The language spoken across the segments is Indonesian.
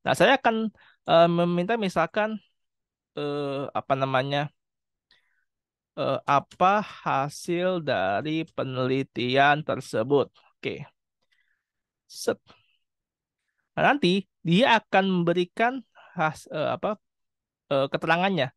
Nah, saya akan meminta misalkan apa namanya, apa hasil dari penelitian tersebut. Oke, set. Nah, nanti dia akan memberikan keterangannya.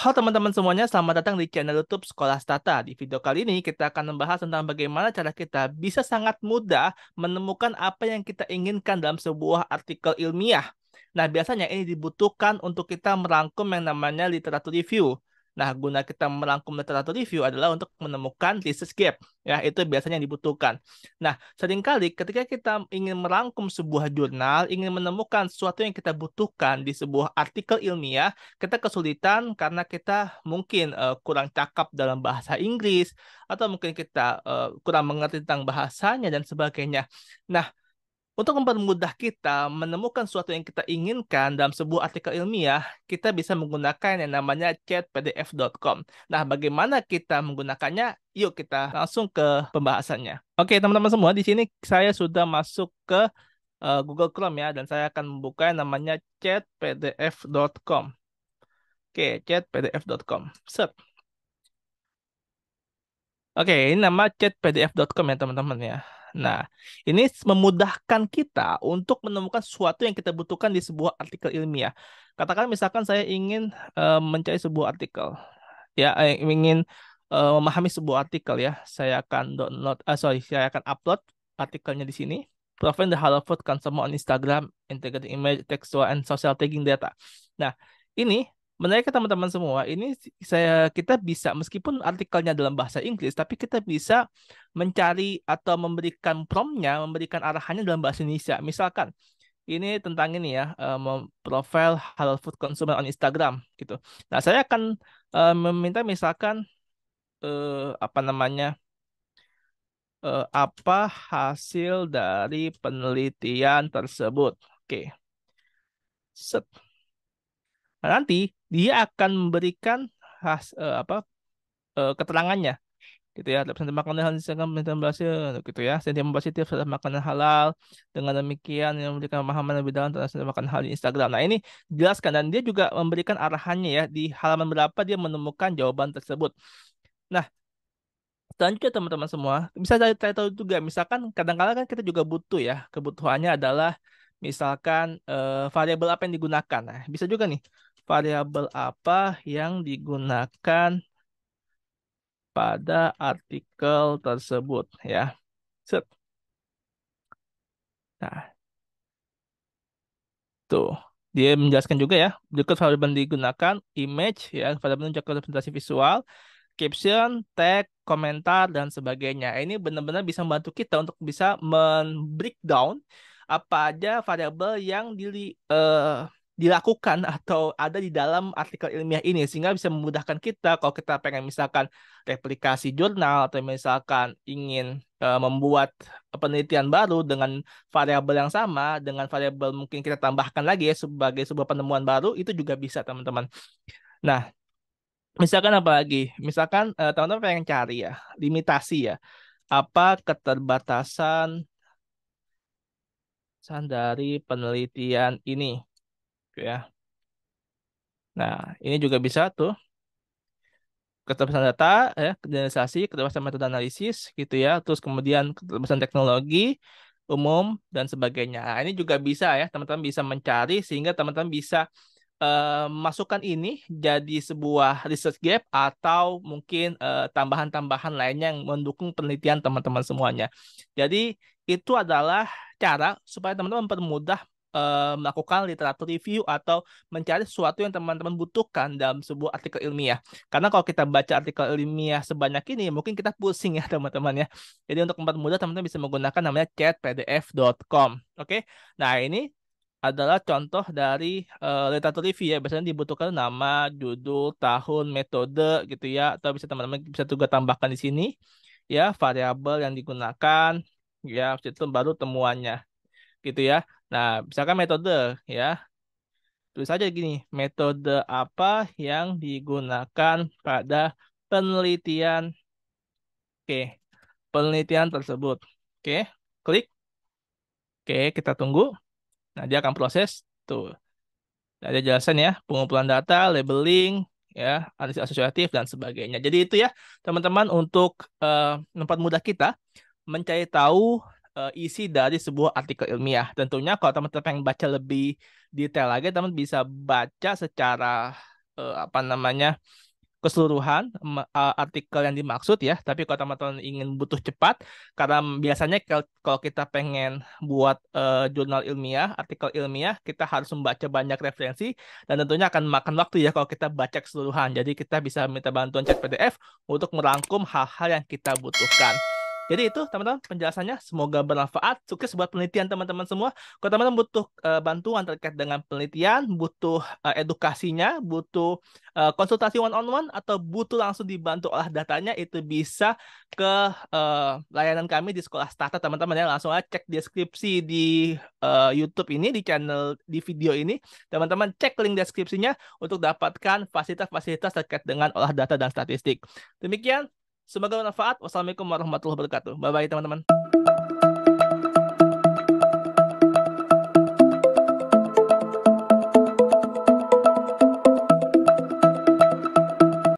Halo teman-teman semuanya, selamat datang di channel YouTube Sekolah Tata. Di video kali ini kita akan membahas tentang bagaimana cara kita bisa sangat mudah menemukan apa yang kita inginkan dalam sebuah artikel ilmiah. Nah, biasanya ini dibutuhkan untuk kita merangkum yang namanya literatur review. Nah, guna kita merangkum literatur review adalah untuk menemukan research gap. Ya, itu biasanya yang dibutuhkan. Nah, seringkali ketika kita ingin merangkum sebuah jurnal, ingin menemukan sesuatu yang kita butuhkan di sebuah artikel ilmiah, kita kesulitan karena kita mungkin kurang cakap dalam bahasa Inggris atau mungkin kita kurang mengerti tentang bahasanya dan sebagainya. Nah, untuk mempermudah kita menemukan sesuatu yang kita inginkan dalam sebuah artikel ilmiah, kita bisa menggunakan yang namanya chatpdf.com. Nah, bagaimana kita menggunakannya? Yuk kita langsung ke pembahasannya. Oke, teman-teman semua, di sini saya sudah masuk ke Google Chrome ya, dan saya akan membuka yang namanya chatpdf.com. Oke, chatpdf.com. Set. Oke, ini nama chatpdf.com ya teman-teman ya. Nah, ini memudahkan kita untuk menemukan sesuatu yang kita butuhkan di sebuah artikel ilmiah. Katakan misalkan saya ingin mencari sebuah artikel, ya, ingin memahami sebuah artikel ya. Saya akan saya akan upload artikelnya di sini. Provide the halal food consumer on Instagram, integrating image, textual, and social tagging data. Nah, ini menarik ke teman-teman semua. Ini kita bisa meskipun artikelnya dalam bahasa Inggris, tapi kita bisa mencari atau memberikan promptnya, memberikan arahannya dalam bahasa Indonesia. Misalkan ini tentang ini ya, profile halal food consumer on Instagram gitu. Nah, saya akan meminta misalkan apa namanya, apa hasil dari penelitian tersebut. Oke, set. Nah, nanti dia akan memberikan keterangannya gitu ya. Sentimen makanan halal Instagram sentimen berhasil gitu ya. Sentimen positif terhadap makanan halal, dengan demikian yang memberikan pemahaman lebih dalam tentang sentimen makanan halal di Instagram. Nah, ini jelaskan dan dia juga memberikan arahannya ya, di halaman berapa dia menemukan jawaban tersebut. Nah, selanjutnya teman-teman semua bisa saya tahu juga, misalkan kadang-kadang kan kita juga butuh ya, kebutuhannya adalah misalkan variabel apa yang digunakan. Nah, bisa juga nih, variabel apa yang digunakan pada artikel tersebut ya. Set. Nah, tuh. Dia menjelaskan juga ya, berikut variabel yang digunakan, image ya, variabel untuk representasi visual, caption, tag, komentar, dan sebagainya. Ini benar-benar bisa membantu kita untuk bisa men-breakdown apa aja variabel yang dilakukan atau ada di dalam artikel ilmiah ini, sehingga bisa memudahkan kita kalau kita pengen misalkan replikasi jurnal atau misalkan ingin membuat penelitian baru dengan variabel yang sama, dengan variabel mungkin kita tambahkan lagi ya sebagai sebuah penemuan baru, itu juga bisa teman-teman. Nah, misalkan apa lagi? Misalkan teman-teman pengen cari ya, limitasi ya. Apa dari penelitian ini, gitu ya. Nah, ini juga bisa tuh keterbatasan data, ya, generalisasi, keterbatasan metode analisis, gitu ya. Terus kemudian keterbatasan teknologi umum dan sebagainya. Nah, ini juga bisa ya, teman-teman bisa mencari sehingga teman-teman bisa masukkan ini jadi sebuah research gap atau mungkin tambahan-tambahan lainnya yang mendukung penelitian teman-teman semuanya. Jadi itu adalah cara supaya teman-teman mempermudah melakukan literatur review atau mencari sesuatu yang teman-teman butuhkan dalam sebuah artikel ilmiah. Karena kalau kita baca artikel ilmiah sebanyak ini, mungkin kita pusing ya teman-teman ya. Jadi untuk mempermudah teman-teman bisa menggunakan namanya chatpdf.com. Oke. Nah, ini adalah contoh dari literatur review ya. Biasanya dibutuhkan nama, judul, tahun, metode gitu ya. Atau bisa teman-teman bisa juga tambahkan di sini ya variabel yang digunakan ya. Habis itu baru temuannya gitu ya. Nah, misalkan metode ya. Tulis saja gini, metode apa yang digunakan pada penelitian Oke, penelitian tersebut. Oke, klik. Oke, kita tunggu. Nah, dia akan proses. Tuh, ada jelasan ya, pengumpulan data, labeling, ya, analisis asosiatif, dan sebagainya. Jadi itu ya, teman-teman, untuk tempat mudah kita mencari tahu isi dari sebuah artikel ilmiah. Tentunya kalau teman-teman pengen baca lebih detail lagi, teman bisa baca secara apa namanya, keseluruhan artikel yang dimaksud ya. Tapi kalau teman-teman ingin butuh cepat, karena biasanya kalau kita pengen buat jurnal ilmiah, artikel ilmiah, kita harus membaca banyak referensi dan tentunya akan makan waktu ya kalau kita baca keseluruhan. Jadi kita bisa minta bantuan chat PDF untuk merangkum hal-hal yang kita butuhkan. Jadi itu teman-teman penjelasannya, semoga bermanfaat. Sukses buat penelitian teman-teman semua. Kalau teman-teman butuh bantuan terkait dengan penelitian, butuh edukasinya, butuh konsultasi one on one, atau butuh langsung dibantu olah datanya, itu bisa ke layanan kami di Sekolah Starter teman-teman ya. Langsung aja cek deskripsi di YouTube ini, di channel, di video ini. Teman-teman cek link deskripsinya untuk dapatkan fasilitas-fasilitas terkait dengan olah data dan statistik. Demikian, semoga bermanfaat. Wassalamualaikum warahmatullahi wabarakatuh. Bye bye teman-teman.